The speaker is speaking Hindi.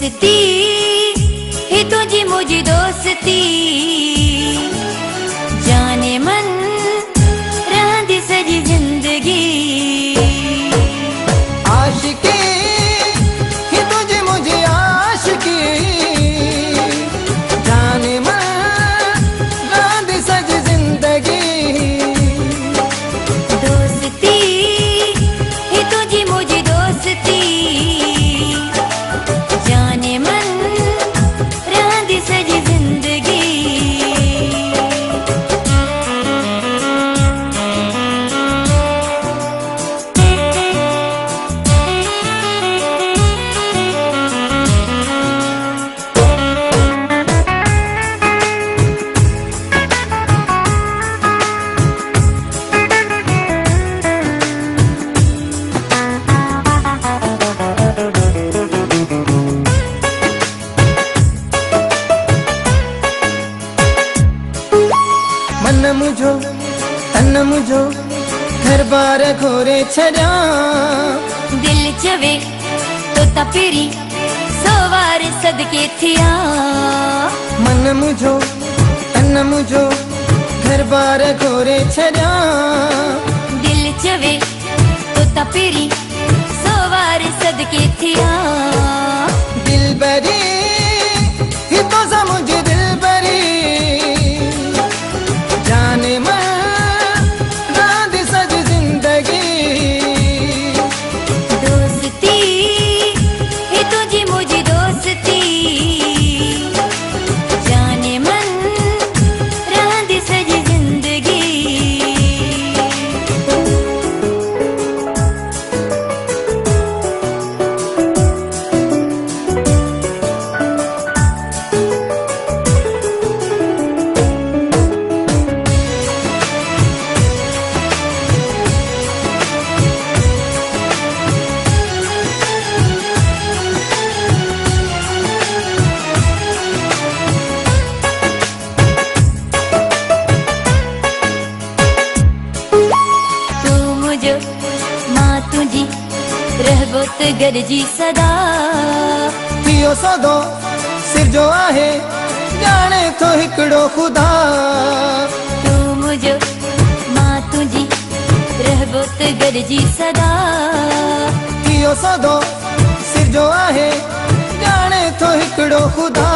दोस्ती ही तुझी मुझी दोस्ती, जाने मन रहंदी सजी जिंदगी। आशिकी ही तुझी मुझी आशिकी, जाने मन रहंदी सजी जिंदगी। दोस्ती ही तुझी मुझी दोस्ती, जाने मन रहंदी सजी जिंदगी। मन मुझो तन मुझो घर बार घोरे छड़ा, दिल चवे तो तपेरी सवार सदके थिया। मन मुझो तन मुझो घर बार घोरे छड़ा, दिल चवे तो तपेरी सवार सदके थिया। दिल बरी ही तो समझ दिल बरी, जाने मन रहंदी सज जिंदगी। दोस्ती ही तुझी मुझी दोस्ती, जाने मन रहंदी सजी जिंदगी। तू मुझो मां तुझी रहबो त गरजी सदा। थियो सदो सिर जो आहे जाने तो हिकड़ो खुदा। तू मुझो मां तुझी रहबो त गरजी सदा। थियो सदो सिर जो आहे जाने तो हिकड़ो खुदा।